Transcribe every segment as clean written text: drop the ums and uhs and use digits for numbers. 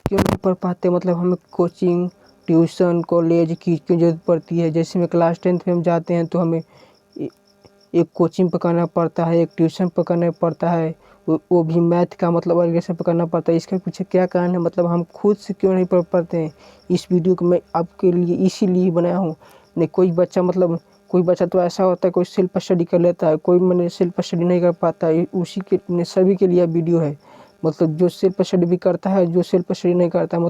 क्यों नहीं पढ़ पाते, मतलब हमें कोचिंग, ट्यूशन, कॉलेज की क्यों ज़रूरत पड़ती है। जैसे में क्लास 10th में हम जाते हैं तो हमें एक कोचिंग पकड़ना पड़ता है, एक ट्यूशन पकड़ना पड़ता है, वो भी मैथ का मतलब अलग से पकड़ना पड़ता है। इसके पीछे क्या कारण है, मतलब हम खुद से क्यों नहीं पढ़ पाते हैं। इस वीडियो को मैं आपके लिए इसीलिए बनाया हूँ। नहीं कोई बच्चा तो ऐसा होता है, कोई सेल्फ स्टडी कर लेता है, कोई मैंने सेल्फ स्टडी नहीं कर पाता है। उसी के सभी के लिए वीडियो है। मतलब जो सेल्फ स्टडी भी करता है, जो सेल्फ स्टडी नहीं करता है,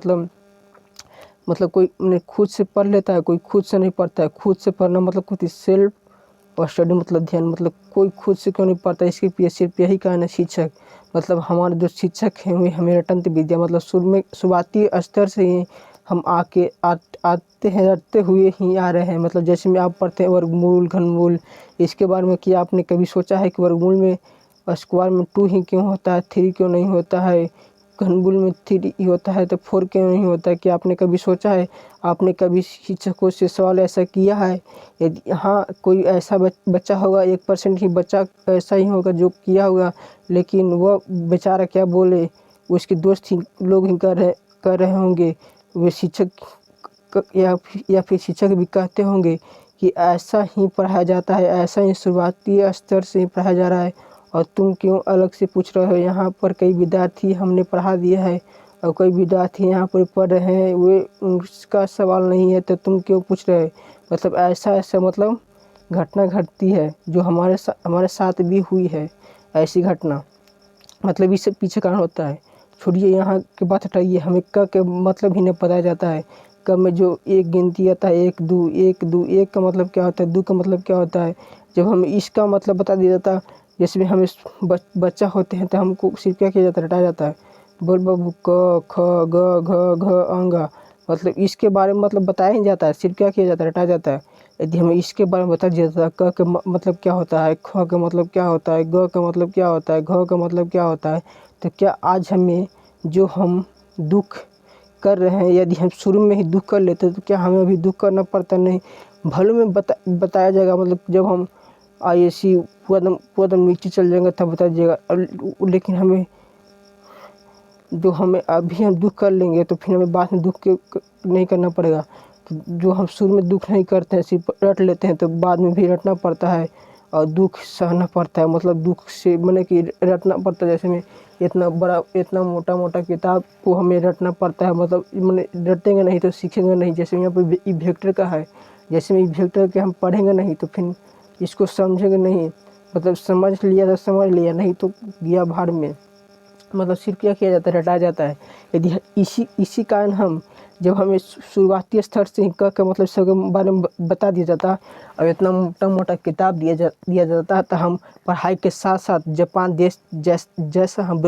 मतलब कोई खुद से पढ़ लेता है, कोई खुद से नहीं पढ़ता है। खुद से पढ़ना मतलब खुद सेल्फ और स्टडी मतलब ध्यान, मतलब कोई खुद से क्यों नहीं पढ़ता। इसके पीछे सिर्फ यही कारण है शिक्षक। मतलब हमारे जो शिक्षक हैं वे हमें रटंत विद्या, मतलब शुरुआती स्तर से ही हम आते हैं, रटते हुए ही आ रहे हैं। मतलब जैसे में आप पढ़ते हैं वर्गमूल, घनमूल, इसके बारे में क्या आपने कभी सोचा है कि वर्गमूल में स्क्वायर में 2 ही क्यों होता है, 3 क्यों नहीं होता है, घनमूल में 3 होता है तो 4 क्यों नहीं होता है। क्या आपने कभी सोचा है, आपने कभी शिक्षकों से सवाल ऐसा किया है। यदि हाँ, कोई ऐसा बच्चा होगा, 1% ही बच्चा ऐसा ही होगा जो किया होगा, लेकिन वह बेचारा क्या बोले, उसके दोस्त ही लोग ही कर रहे होंगे। वे शिक्षक या फिर शिक्षक भी कहते होंगे कि ऐसा ही पढ़ाया जाता है, ऐसा ही शुरुआती स्तर से ही पढ़ाया जा रहा है, और तुम क्यों अलग से पूछ रहे हो। यहाँ पर कई विद्यार्थी हमने पढ़ा दिया है और कई विद्यार्थी यहाँ पर पढ़ रहे हैं, वे उसका सवाल नहीं है तो तुम क्यों पूछ रहे हो। मतलब ऐसा मतलब घटना घटती है जो हमारे साथ भी हुई है ऐसी घटना। मतलब इससे पीछे कारण होता है। छोड़िए यहाँ की बात हटाइए, हमें क के मतलब ही नहीं पता जाता है। क में जो एक गिनती आता है, 1 2 1 2, 1 का मतलब क्या होता है, 2 का मतलब क्या होता है। जब हमें इसका मतलब बता दिया जाता, जैसे हमें बच्चा होते हैं तो हमको सिर्फ क्या किया जाता है, रटाया जाता है। बोल बाबू क ख ग घ घ अंगा, मतलब इसके बारे में मतलब बताया ही जाता है, सिर्फ क्या किया जाता है, रटाया जाता है। यदि हमें इसके बारे में बता दिया जाता है, क का मतलब क्या होता है, ख का मतलब क्या होता है, ग का मतलब क्या होता है, घ का मतलब क्या होता है, तो क्या आज हमें जो हम दुख कर रहे हैं, यदि हम शुरू में ही दुख कर लेते तो क्या हमें अभी दुख करना पड़ता नहीं। भले में बताया जाएगा, मतलब जब हम IAC पूरा दम नीचे चल जाएंगे तब बताया जाएगा। लेकिन हमें अभी हम दुख कर लेंगे तो फिर हमें बाद में दुख नहीं करना पड़ेगा। तो जो हम शुरू में दुख नहीं करते हैं, सिर्फ रट लेते हैं, तो बाद में भी रटना पड़ता है और दुख सहना पड़ता है। मतलब दुख से मैंने कि रटना पड़ता है। जैसे में इतना मोटा किताब को हमें रटना पड़ता है, मतलब मैंने रटेंगे नहीं तो सीखेंगे नहीं। जैसे यहाँ पर इवेक्टर का है, जैसे में इवेक्टर के हम पढ़ेंगे नहीं तो फिर इसको समझेंगे नहीं। मतलब समझ लिया तो समझ लिया, नहीं तो गया भाड़ में। मतलब सिर्फ क्या किया जाता है, रटाया जाता है। यदि इसी कारण हम जब हमें शुरुआती स्तर से ही क मतलब सबके बारे में बता दिया जाता और इतना मोटा किताब दिया जाता तो हम पढ़ाई के साथ साथ जापान देश जैसा हम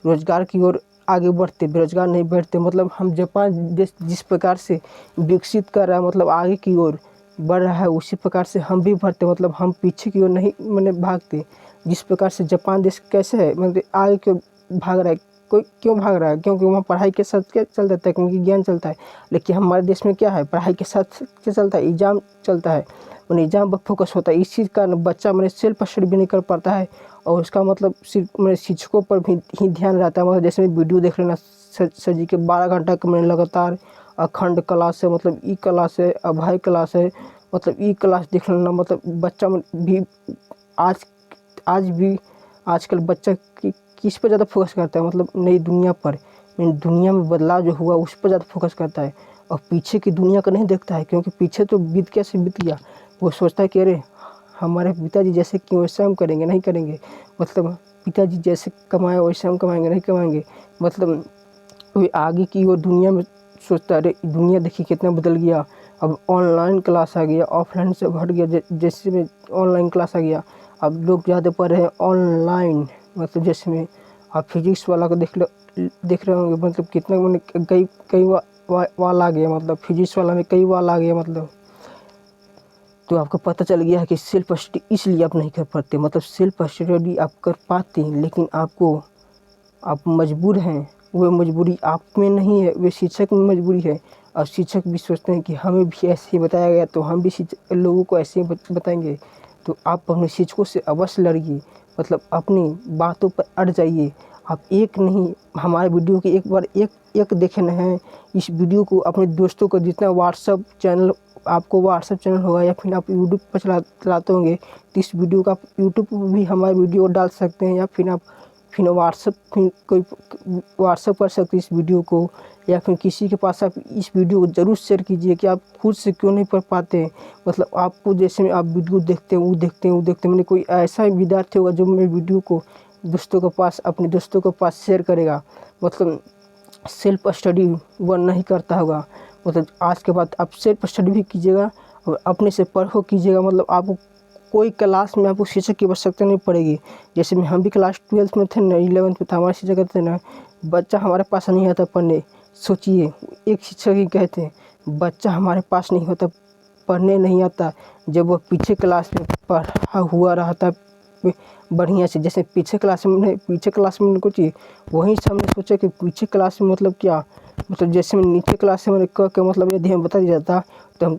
रोजगार की ओर आगे बढ़ते, बेरोजगार नहीं बैठते। मतलब हम जापान देश जिस प्रकार से विकसित कर रहा है, मतलब आगे की ओर बढ़ रहा है, उसी प्रकार से हम भी बढ़ते। मतलब हम पीछे की ओर नहीं भागते। जिस प्रकार से जापान देश कैसे है, मतलब आगे क्यों भाग रहा है, कोई क्यों भाग रहा है, क्योंकि वहाँ पढ़ाई के साथ क्या चलता है, तकनीकी ज्ञान चलता है। लेकिन हमारे देश में क्या है, पढ़ाई के साथ क्या चलता है, एग्जाम चलता है, मैंने एग्जाम पर फोकस होता है। इस चीज़ का बच्चा मैंने सेल्फ स्टडी भी नहीं कर पाता है और उसका मतलब सिर्फ मेरे शिक्षकों पर भी ही ध्यान रहता है। मतलब जैसे वीडियो देख लेना सर जी के 12 घंटा का मैंने लगातार अखंड क्लास है, मतलब ई क्लास है, अभय क्लास है, मतलब ई क्लास देख लेना। मतलब बच्चा भी आज भी आजकल बच्चा किस पर ज़्यादा फोकस करता है, मतलब नई दुनिया पर, दुनिया में बदलाव जो हुआ उस पर ज़्यादा फोकस करता है और पीछे की दुनिया को नहीं देखता है। क्योंकि पीछे तो कैसे बीत गया, वो सोचता है कि अरे हमारे पिताजी जैसे क्यों, वैसे हम करेंगे नहीं करेंगे। मतलब पिताजी जैसे कमाए वैसे हम कमाएंगे नहीं कमाएंगे। मतलब कोई आगे की ओर दुनिया में सोचता है, अरे दुनिया देखिए कितना बदल गया, अब ऑनलाइन क्लास आ गया, ऑफलाइन से हट गया। जैसे में ऑनलाइन क्लास आ गया, अब लोग ज़्यादा पढ़ रहे हैं ऑनलाइन। मतलब जैसे में आप फिजिक्स वाला को देख रहे होंगे, मतलब कितना मैंने कई वाल आ गया, मतलब फिजिक्स वाला में कई वाल आ गया। मतलब तो आपको पता चल गया है कि सेल्फ स्टडी इसलिए आप नहीं कर पाते। मतलब सेल्फ स्टडी आप कर पाते हैं, लेकिन आप मजबूर हैं। वो मजबूरी आप में नहीं है, वे शिक्षक में मजबूरी है। और शिक्षक भी सोचते हैं कि हमें भी ऐसे ही बताया गया तो हम भी लोगों को ऐसे ही बताएंगे। तो आप अपने शिक्षकों से अवश्य लड़िए, मतलब अपनी बातों पर अड़ जाइए। आप एक नहीं हमारे वीडियो के एक बार एक देखे न हैं, इस वीडियो को अपने दोस्तों को, जितना व्हाट्सअप चैनल आपको व्हाट्सअप चैनल होगा या फिर आप यूट्यूब पर चलाते होंगे, तो इस वीडियो का आप यूट्यूब पर भी हमारे वीडियो डाल सकते हैं, या फिर आप फिर व्हाट्सअप कोई व्हाट्सअप कर सकते हैं इस वीडियो को, या फिर किसी के पास आप इस वीडियो को ज़रूर शेयर कीजिए कि आप खुद से क्यों नहीं पढ़ पाते हैं। मतलब आपको जैसे आप वीडियो देखते हैं वो देखते हैं मैंने कोई ऐसा विद्यार्थी होगा जो मेरे वीडियो को दोस्तों के पास अपने दोस्तों के पास शेयर करेगा, मतलब सेल्फ स्टडी वह नहीं करता होगा। मतलब आज के बाद आप सेल्फ स्टडी भी कीजिएगा और अपने से पढ़ो कीजिएगा। मतलब आपको कोई क्लास में आपको शिक्षक की आवश्यकता नहीं पड़ेगी। जैसे में हम भी क्लास 12th में थे ना, 11th में था, हमारे शिक्षक कहते थे ना, बच्चा हमारे पास नहीं आता पढ़ने। सोचिए, एक शिक्षक ही कहते हैं बच्चा हमारे पास नहीं होता, पढ़ने नहीं आता, जब वह पीछे क्लास में पढ़ा हुआ रहता बढ़िया से। जैसे पीछे क्लास में कुछ वहीं से हमने सोचा कि पीछे क्लास में मतलब क्या, मतलब जैसे मैं नीचे क्लास से मैंने क के मतलब यदि हमें बता दिया जाता तो हम